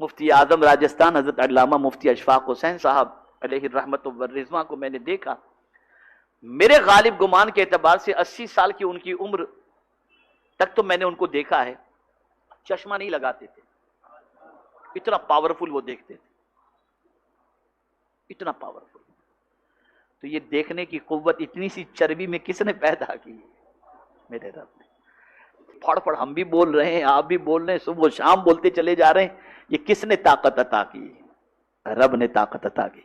مفتی اعظم راجستھان حضرت علامہ مفتی اشفاق حسین صاحب علیہ الرحمت والرضوان کو میں نے دیکھا، میرے غالب گمان کے اعتبار سے 80 سال کی ان کی عمر تک تو میں نے ان کو دیکھا ہے، چشمہ نہیں لگاتے تھے، اتنا پاورفل وہ دیکھتے تھے، اتنا پاورفل۔ تو یہ دیکھنے کی قوت اتنی سی چربی میں کس نے پیدا کی؟ میرے رب نے۔ پھڑ پھڑ ہم بھی بول رہے ہیں، آپ بھی بول رہے ہیں، صبح و شام بولتے چلے جا رہے ہیں، یہ کس نے طاقت عطا کی؟ رب نے طاقت عطا کی۔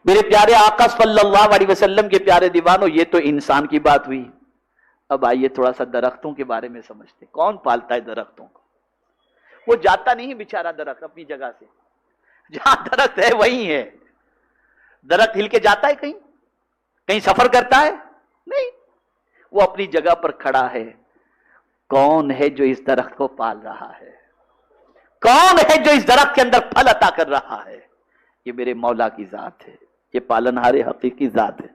میرے پیارے آقا صلی اللہ علیہ وسلم کے پیارے دیوانوں، یہ تو انسان کی بات ہوئی، اب آئیے تھوڑا سا درختوں کے بارے میں سمجھتے۔ کون پالتا ہے درختوں کو؟ وہ جاتا نہیں بیچارہ درخت اپنی جگہ سے، جہاں درخت ہے وہیں ہے۔ درخت ہل کے جاتا ہے کہیں؟ کہیں سفر کرتا ہے؟ نہیں، وہ اپنی جگہ پر کھڑا ہے۔ کون ہے جو اس درخت کو پال رہا ہے؟ کون ہے جو اس درخت کے اندر پھل عطا کر رہا ہے؟ یہ میرے مولا کی ذات ہے، یہ پالنہار حقیقی ذات ہے۔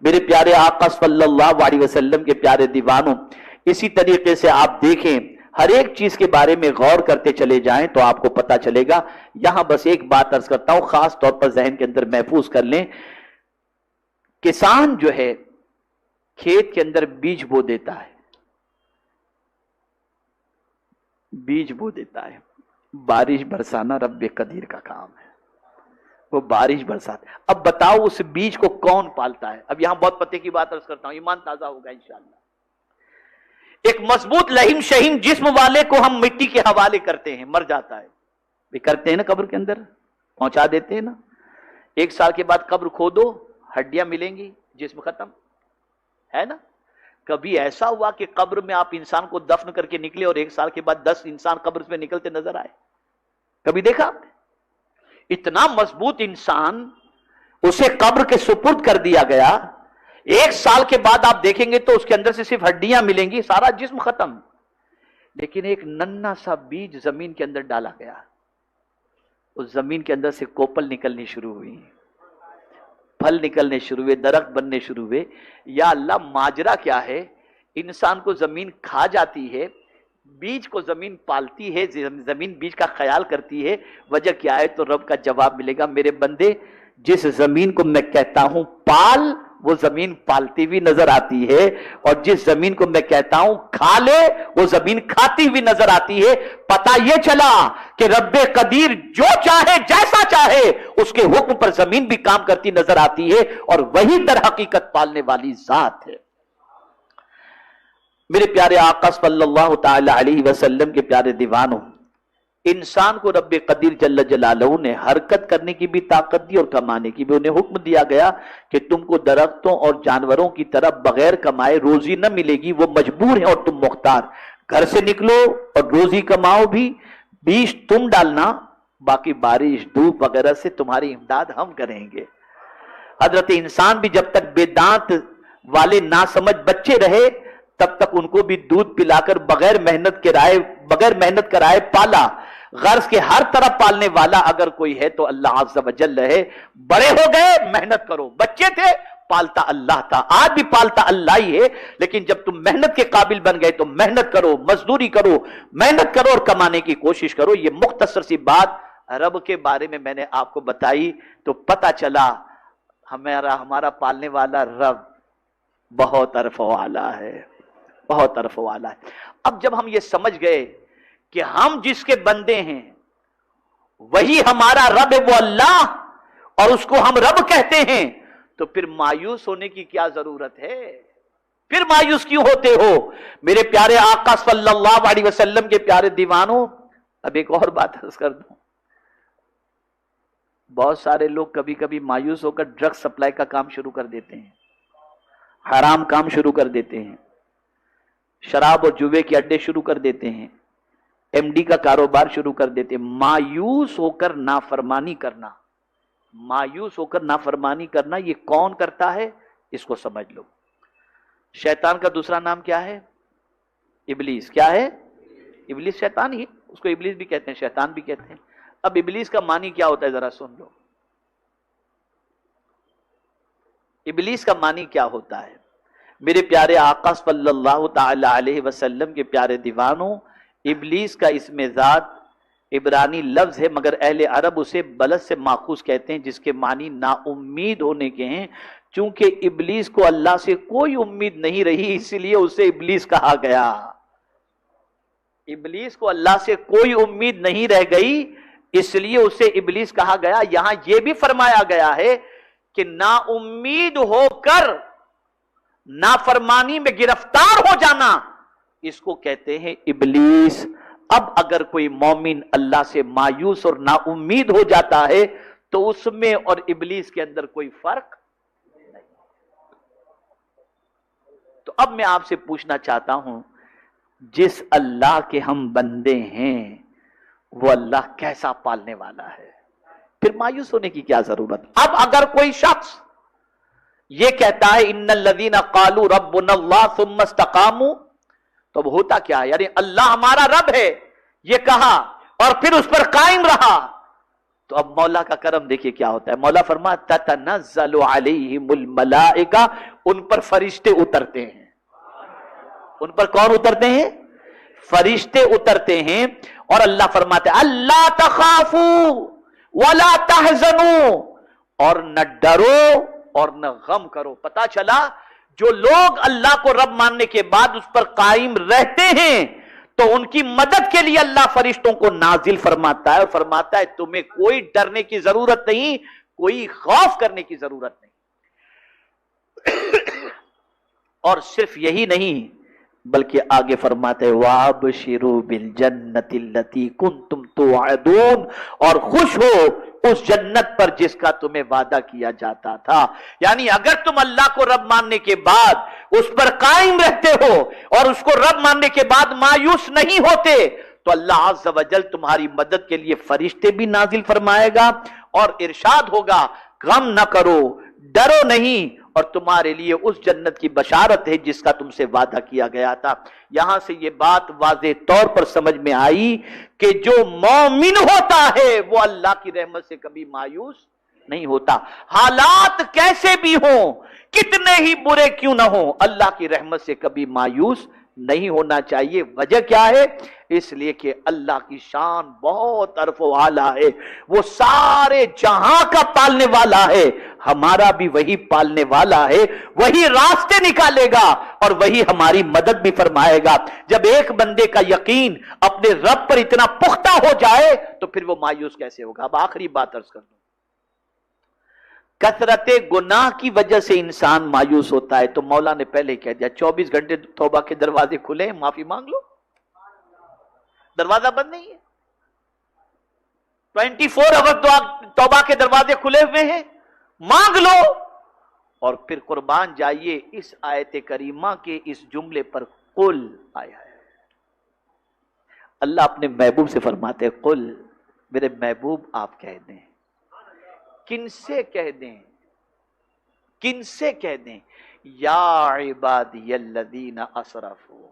میرے پیارے آقا صلی اللہ علیہ وسلم کے پیارے دیوانوں، اسی طریقے سے آپ دیکھیں، ہر ایک چیز کے بارے میں غور کرتے چلے جائیں تو آپ کو پتا چلے گا۔ یہاں بس ایک بات عرض کرتا ہوں، خاص طور پر ذہن کے اندر محفوظ کر لیں۔ کسان جو ہے کھیت کے اندر بیج بو دیتا ہے، بیج بو دیتا ہے، بارش برسانا رب قدیر کا کام ہے، وہ بارش برساتا ہے۔ اب بتاؤ اس بیج کو کون پالتا ہے؟ اب یہاں بہت پتے کی بات عرض کرتا ہوں، ایمان تازہ ہوگا انشاءاللہ۔ ایک مضبوط لہیم شہیم جسم والے کو ہم مٹی کے حوالے کرتے ہیں، مر جاتا ہے، بھی کرتے ہیں نا، قبر کے اندر پہنچا دیتے ہیں نا۔ 1 سال کے بعد قبر کھودو، ہڈیاں ملیں گی، جسم ختم ہے نا۔ کبھی ایسا ہوا کہ قبر میں آپ انسان کو دفن کر کے نکلے اور 1 سال کے بعد 10 انسان قبر میں نکلتے نظر آئے؟ کبھی دیکھا آپ نے؟ اتنا مضبوط انسان، اسے قبر کے سپرد کر دیا گیا، 1 سال کے بعد آپ دیکھیں گے تو اس کے اندر سے صرف ہڈیاں ملیں گی، سارا جسم ختم۔ لیکن ایک ننھا سا بیج زمین کے اندر ڈالا گیا، اس زمین کے اندر سے کوپل نکلنی شروع ہوئی، پھل نکلنے شروع ہوئے، درخت بننے شروع ہوئے۔ یا اللہ، ماجرا کیا ہے؟ انسان کو زمین کھا جاتی ہے، بیج کو زمین پالتی ہے، زمین بیج کا خیال کرتی ہے، وجہ کیا ہے؟ تو رب کا جواب ملے گا، میرے بندے جس زمین کو میں کہتا ہوں پال، وہ زمین پالتی بھی نظر آتی ہے، اور جس زمین کو میں کہتا ہوں کھا لے، وہ زمین کھاتی بھی نظر آتی ہے۔ پتہ یہ چلا کہ رب قدیر جو چاہے جیسا چاہے اس کے حکم پر زمین بھی کام کرتی نظر آتی ہے، اور وہی در حقیقت پالنے والی ذات ہے۔ میرے پیارے آقا صلی اللہ تعالی علیہ وسلم کے پیارے دیوانوں، انسان کو رب قدیر جل جلالہ نے حرکت کرنے کی بھی طاقت دی اور کمانے کی بھی۔ انہیں حکم دیا گیا کہ تم کو درختوں اور جانوروں کی طرح بغیر کمائے روزی نہ ملے گی، وہ مجبور ہیں اور تم مختار۔ گھر سے نکلو اور روزی کماؤ بھی، بیج تم ڈالنا، باقی بارش دھوپ وغیرہ سے تمہاری امداد ہم کریں گے۔ حضرت انسان بھی جب تک بے دانت والے ناسمجھ بچے رہے تب تک ان کو بھی دودھ پلا کر بغیر محنت کرائے پالا۔ غرض کے ہر طرح پالنے والا اگر کوئی ہے تو اللہ عز و جل ہے۔ بڑے ہو گئے، محنت کرو، بچے تھے پالتا اللہ تھا، آج بھی پالتا اللہ ہی ہے، لیکن جب تم محنت کے قابل بن گئے تو محنت کرو، مزدوری کرو، محنت کرو اور کمانے کی کوشش کرو۔ یہ مختصر سی بات رب کے بارے میں میں نے آپ کو بتائی تو پتہ چلا ہمارا پالنے والا رب بہت عرف والا ہے، بہت عرف والا ہے۔ اب جب ہم یہ سمجھ گئے کہ ہم جس کے بندے ہیں وہی ہمارا رب ہے، وہ اللہ، اور اس کو ہم رب کہتے ہیں، تو پھر مایوس ہونے کی کیا ضرورت ہے؟ پھر مایوس کیوں ہوتے ہو؟ میرے پیارے آقا صلی اللہ علیہ وسلم کے پیارے دیوانوں، اب ایک اور بات عرض کر دوں، بہت سارے لوگ کبھی کبھی مایوس ہو کر ڈرگ سپلائی کا کام شروع کر دیتے ہیں، حرام کام شروع کر دیتے ہیں، شراب اور جوے کے اڈے شروع کر دیتے ہیں، ایم ڈی کا کاروبار شروع کر دیتے ہیں۔ مایوس ہو کر نافرمانی کرنا، مایوس ہو کر نافرمانی کرنا، یہ کون کرتا ہے؟ اس کو سمجھ لو۔ شیطان کا دوسرا نام کیا ہے؟ ابلیس۔ کیا ہے؟ ابلیس شیطان ہی، اس کو ابلیس بھی کہتے ہیں، شیطان بھی کہتے ہیں۔ اب ابلیس کا معنی کیا ہوتا ہے ذرا سن لو۔ ابلیس کا معنی کیا ہوتا ہے؟ میرے پیارے آقا صلی اللہ تعالی علیہ وسلم کے پیارے دیوانوں، ابلیس کا اسم ذات عبرانی لفظ ہے مگر اہل عرب اسے بلد سے ماخوذ کہتے ہیں، جس کے معنی نا امید ہونے کے ہیں۔ چونکہ ابلیس کو اللہ سے کوئی امید نہیں رہی اس لیے اسے ابلیس کہا گیا۔ ابلیس کو اللہ سے کوئی امید نہیں رہ گئی اس لیے اسے ابلیس کہا گیا۔ یہاں یہ بھی فرمایا گیا ہے کہ نا امید ہو کر نافرمانی میں گرفتار ہو جانا، اس کو کہتے ہیں ابلیس۔ اب اگر کوئی مومن اللہ سے مایوس اور نا امید ہو جاتا ہے تو اس میں اور ابلیس کے اندر کوئی فرق نہیں۔ تو اب میں آپ سے پوچھنا چاہتا ہوں، جس اللہ کے ہم بندے ہیں وہ اللہ کیسا پالنے والا ہے، پھر مایوس ہونے کی کیا ضرورت؟ اب اگر کوئی شخص یہ کہتا ہے ان الذین قالوا ربنا اللہ ثم استقاموا، تو اب ہوتا کیا ہے؟ یعنی اللہ ہمارا رب ہے یہ کہا اور پھر اس پر قائم رہا، تو اب مولا کا کرم دیکھیے کیا ہوتا ہے۔ مولا فرماتا تتنزل علیہم الملائکہ، ان پر فرشتے اترتے ہیں۔ ان پر کون اترتے ہیں؟ فرشتے اترتے ہیں۔ اور اللہ فرماتے ہیں اللہ تخافوا ولا تحزنوا، اور نہ ڈرو اور نہ غم کرو۔ پتا چلا جو لوگ اللہ کو رب ماننے کے بعد اس پر قائم رہتے ہیں تو ان کی مدد کے لیے اللہ فرشتوں کو نازل فرماتا ہے اور فرماتا ہے تمہیں کوئی ڈرنے کی ضرورت نہیں، کوئی خوف کرنے کی ضرورت نہیں۔ اور صرف یہی نہیں بلکہ آگے فرماتے ہیں وَابْشِرُوا بِالْجَنَّةِ الَّتِي كُنْتُمْ تُوعَدُونَ، اور خوش ہو اس جنت پر جس کا تمہیں وعدہ کیا جاتا تھا۔ یعنی اگر تم اللہ کو رب ماننے کے بعد اس پر قائم رہتے ہو اور اس کو رب ماننے کے بعد مایوس نہیں ہوتے تو اللہ عز و جل تمہاری مدد کے لیے فرشتے بھی نازل فرمائے گا اور ارشاد ہوگا غم نہ کرو، ڈرو نہیں، اور تمہارے لیے اس جنت کی بشارت ہے جس کا تم سے وعدہ کیا گیا تھا۔ یہاں سے یہ بات واضح طور پر سمجھ میں آئی کہ جو مومن ہوتا ہے وہ اللہ کی رحمت سے کبھی مایوس نہیں ہوتا، حالات کیسے بھی ہوں، کتنے ہی برے کیوں نہ ہوں، اللہ کی رحمت سے کبھی مایوس نہیں ہونا چاہیے۔ وجہ کیا ہے؟ اس لیے کہ اللہ کی شان بہت عرف و اعلیٰ ہے، وہ سارے جہاں کا پالنے والا ہے، ہمارا بھی وہی پالنے والا ہے، وہی راستے نکالے گا اور وہی ہماری مدد بھی فرمائے گا۔ جب ایک بندے کا یقین اپنے رب پر اتنا پختہ ہو جائے تو پھر وہ مایوس کیسے ہوگا؟ اب آخری بات عرض کر دوں، کثرت گناہ کی وجہ سے انسان مایوس ہوتا ہے، تو مولا نے پہلے کہہ دیا 24 گھنٹے توبہ کے دروازے کھلے ہیں، معافی مانگ لو، دروازہ بند نہیں ہے، 24 آور توبہ کے دروازے کھلے ہوئے ہیں، مانگ لو۔ اور پھر قربان جائیے اس آیت کریمہ کے اس جملے پر قل آیا ہے۔ اللہ اپنے محبوب سے فرماتے ہیں قل، میرے محبوب آپ کہہ دیں۔ کن سے کہہ دیں؟ کن سے کہہ دیں؟ یا عبادی الذین اسرفوا،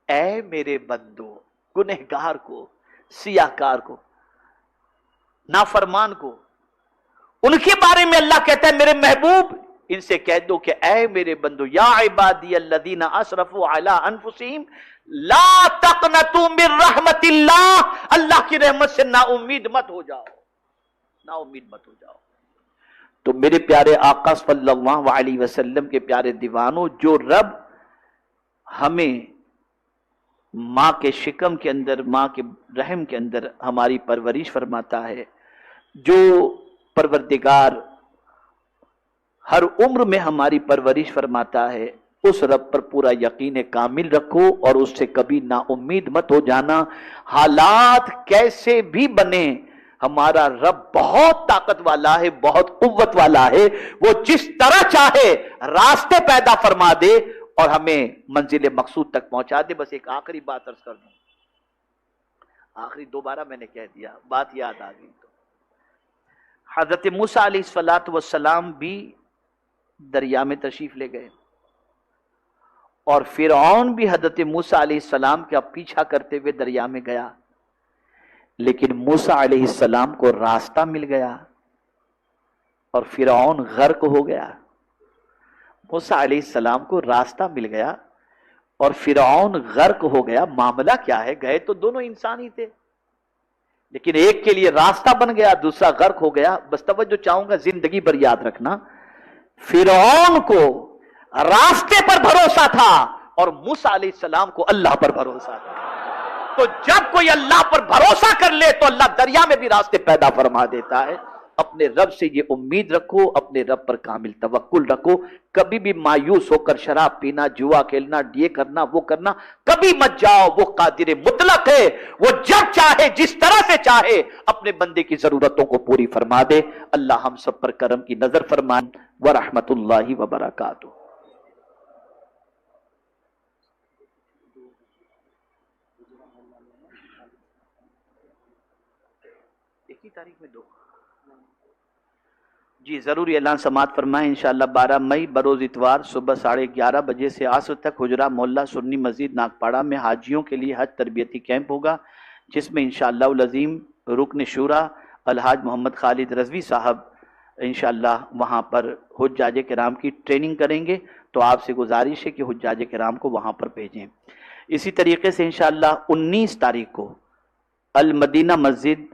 اے میرے بندو، گنہگار کو، سیاہکار کو، نافرمان کو، ان کے بارے میں اللہ کہتا ہے میرے محبوب ان سے کہہ دو کہ اے میرے بندو، یا عبادی الذین اسرفوا علی انفسہم لا تقنطوا من رحمت اللہ، اللہ کی رحمت سے نا امید مت ہو جاؤ، نا امید مت ہو جاؤ۔ تو میرے پیارے آقا صلی اللہ علیہ وسلم کے پیارے دیوانوں، جو رب ہمیں ماں کے شکم کے اندر، ماں کے رحم کے اندر ہماری پرورش فرماتا ہے، جو پروردگار ہر عمر میں ہماری پرورش فرماتا ہے، اس رب پر پورا یقین کامل رکھو اور اس سے کبھی نا امید مت ہو جانا۔ حالات کیسے بھی بنے، ہمارا رب بہت طاقت والا ہے، بہت قوت والا ہے، وہ جس طرح چاہے راستے پیدا فرما دے اور ہمیں منزل مقصود تک پہنچا دے۔ بس ایک آخری بات عرض کر دوں، آخری دوبارہ میں نے کہہ دیا، بات یاد آ گئی تو حضرت موسیٰ علیہ السلام بھی دریا میں تشریف لے گئے اور فرعون بھی حضرت موسیٰ علیہ السلام کا پیچھا کرتے ہوئے دریا میں گیا، لیکن موسیٰ علیہ السلام کو راستہ مل گیا اور فرعون غرق ہو گیا۔ موسیٰ علیہ السلام کو راستہ مل گیا اور فرعون غرق ہو گیا۔ معاملہ کیا ہے؟ گئے تو دونوں انسان ہی تھے، لیکن ایک کے لیے راستہ بن گیا، دوسرا غرق ہو گیا. بس توجہ چاہوں گا، زندگی بھر یاد رکھنا، فرعون کو راستے پر بھروسہ تھا اور موسیٰ علیہ السلام کو اللہ پر بھروسہ تھا. تو جب کوئی اللہ پر بھروسہ کر لے تو اللہ دریا میں بھی راستے پیدا فرما دیتا ہے. اپنے رب سے یہ امید رکھو، اپنے رب پر کامل توکل رکھو. کبھی بھی مایوس ہو کر شراب پینا، جوا کھیلنا، یہ کرنا وہ کرنا کبھی مت جاؤ. وہ قادر مطلق ہے، وہ جب چاہے جس طرح سے چاہے اپنے بندے کی ضرورتوں کو پوری فرما دے. اللہ ہم سب پر کرم کی نظر فرمائے. ورحمۃ اللہ وبرکاتہ. ایک ہی تاریخ میں 2 جی ضروری اعلان سماعت فرمائیں. انشاءاللہ 12 مئی بروز اتوار صبح 11:30 بجے سے عصر تک حجرہ محلہ سنی مسجد ناگپاڑا میں حاجیوں کے لیے حج تربیتی کیمپ ہوگا، جس میں انشاءاللہ العظیم رکن شورا الحاج محمد خالد رضوی صاحب انشاءاللہ وہاں پر حجاج کرام کی ٹریننگ کریں گے. تو آپ سے گزارش ہے کہ حجاج کرام کو وہاں پر بھیجیں. اسی طریقے سے انشاءاللہ 19 تاریخ کو المدینہ مسجد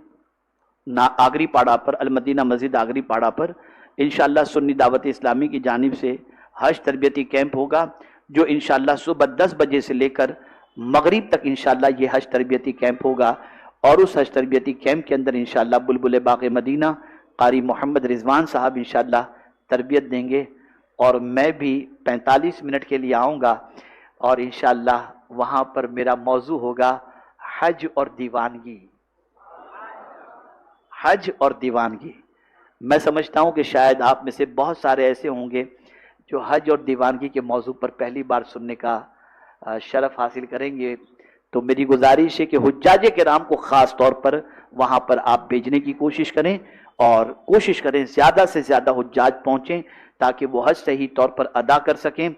آگری پاڑا پر المدینہ مسجد آگری پاڑا پر انشاءاللہ سنی دعوت اسلامی کی جانب سے حج تربیتی کیمپ ہوگا، جو انشاءاللہ صبح 10 بجے سے لے کر مغرب تک انشاءاللہ یہ حج تربیتی کیمپ ہوگا. اور اس حج تربیتی کیمپ کے اندر انشاءاللہ بلبل باغ مدینہ قاری محمد رضوان صاحب انشاءاللہ تربیت دیں گے، اور میں بھی 45 منٹ کے لیے آؤں گا. اور انشاءاللہ وہاں پر میرا موضوع ہوگا حج اور دیوانگی. حج اور دیوانگی. میں سمجھتا ہوں کہ شاید آپ میں سے بہت سارے ایسے ہوں گے جو حج اور دیوانگی کے موضوع پر پہلی بار سننے کا شرف حاصل کریں گے. تو میری گزارش ہے کہ حجاج کرام کو خاص طور پر وہاں پر آپ بھیجنے کی کوشش کریں، اور کوشش کریں زیادہ سے زیادہ حجاج پہنچیں تاکہ وہ حج صحیح طور پر ادا کر سکیں.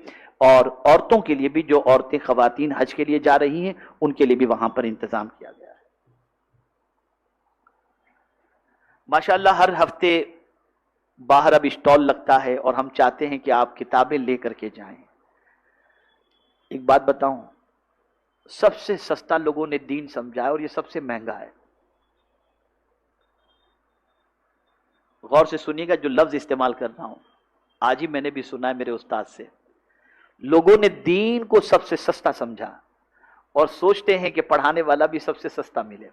اور عورتوں کے لیے بھی، جو عورتیں خواتین حج کے لیے جا رہی ہیں، ان کے لیے بھی وہاں پر انتظام کیا گیا ہے. ماشاءاللہ ہر ہفتے باہر اب اسٹال لگتا ہے، اور ہم چاہتے ہیں کہ آپ کتابیں لے کر کے جائیں. ایک بات بتاؤں، سب سے سستا لوگوں نے دین سمجھا ہے اور یہ سب سے مہنگا ہے. غور سے سنیے گا جو لفظ استعمال کر رہا ہوں، آج ہی میں نے بھی سنا ہے میرے استاد سے. لوگوں نے دین کو سب سے سستا سمجھا اور سوچتے ہیں کہ پڑھانے والا بھی سب سے سستا ملے.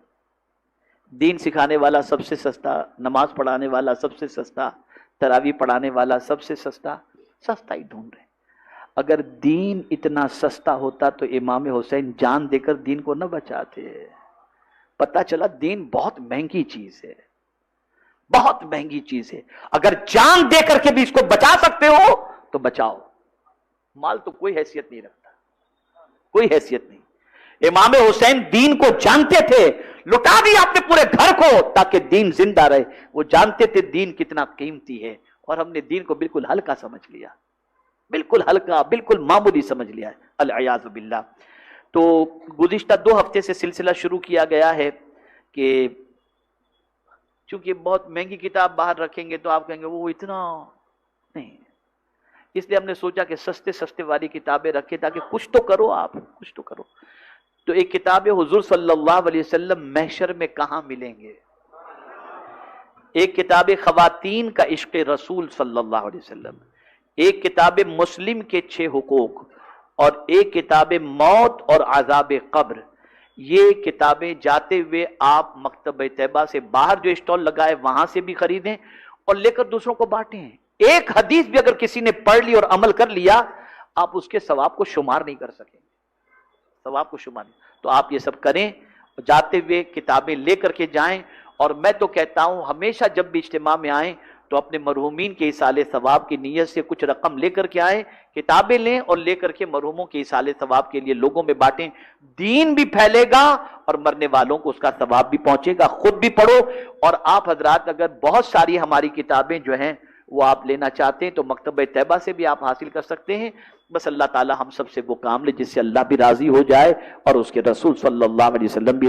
دین سکھانے والا سب سے سستا، نماز پڑھانے والا سب سے سستا، تراویح پڑھانے والا سب سے سستا. سستا ہی ڈھونڈ رہے. اگر دین اتنا سستا ہوتا تو امام حسین جان دے کر دین کو نہ بچاتے. پتہ چلا دین بہت مہنگی چیز ہے، بہت مہنگی چیز ہے. اگر جان دے کر کے بھی اس کو بچا سکتے ہو تو بچاؤ. مال تو کوئی حیثیت نہیں رکھتا، کوئی حیثیت نہیں. امام حسین دین کو جانتے تھے، لٹا دیا اپنے پورے گھر کو تاکہ دین زندہ رہے. وہ جانتے تھے دین کتنا قیمتی ہے، اور ہم نے دین کو بالکل ہلکا سمجھ لیا، بالکل ہلکا، بالکل معمولی سمجھ لیا ہے. العیاذ باللہ. تو گزشتہ 2 ہفتے سے سلسلہ شروع کیا گیا ہے کہ چونکہ بہت مہنگی کتاب باہر رکھیں گے تو آپ کہیں گے وہ اتنا نہیں، اس لیے ہم نے سوچا کہ سستے سستے والی کتابیں رکھیں تاکہ کچھ تو کرو، آپ کچھ تو کرو. تو ایک کتاب ہے حضور صلی اللہ علیہ وسلم محشر میں کہاں ملیں گے. ایک کتاب خواتین کا عشق رسول صلی اللہ علیہ وسلم. ایک کتاب مسلم کے 6 حقوق، اور ایک کتاب موت اور عذاب قبر. یہ کتابیں جاتے ہوئے آپ مکتبہ طیبہ سے باہر جو اسٹال لگائے وہاں سے بھی خریدیں اور لے کر دوسروں کو بانٹیں. ایک حدیث بھی اگر کسی نے پڑھ لی اور عمل کر لیا، آپ اس کے ثواب کو شمار نہیں کر سکیں، ثواب کو شمار نہیں. تو آپ یہ سب کریں، جاتے ہوئے کتابیں لے کر کے جائیں. اور میں تو کہتا ہوں ہمیشہ جب بھی اجتماع میں آئیں تو اپنے مرحومین کے ایصال ثواب کی نیت سے کچھ رقم لے کر کے آئیں، کتابیں لیں اور لے کر کے مرحوموں کے ایصال ثواب کے لیے لوگوں میں بانٹیں. دین بھی پھیلے گا اور مرنے والوں کو اس کا ثواب بھی پہنچے گا. خود بھی پڑھو. اور آپ حضرات اگر بہت ساری ہماری کتابیں جو ہیں وہ آپ لینا چاہتے ہیں تو مکتبہ طیبہ سے بھی آپ حاصل کر سکتے ہیں. بس اللہ تعالی ہم سب سے وہ کام لے جس سے اللہ بھی راضی ہو جائے اور اس کے رسول صلی اللہ علیہ وسلم بھی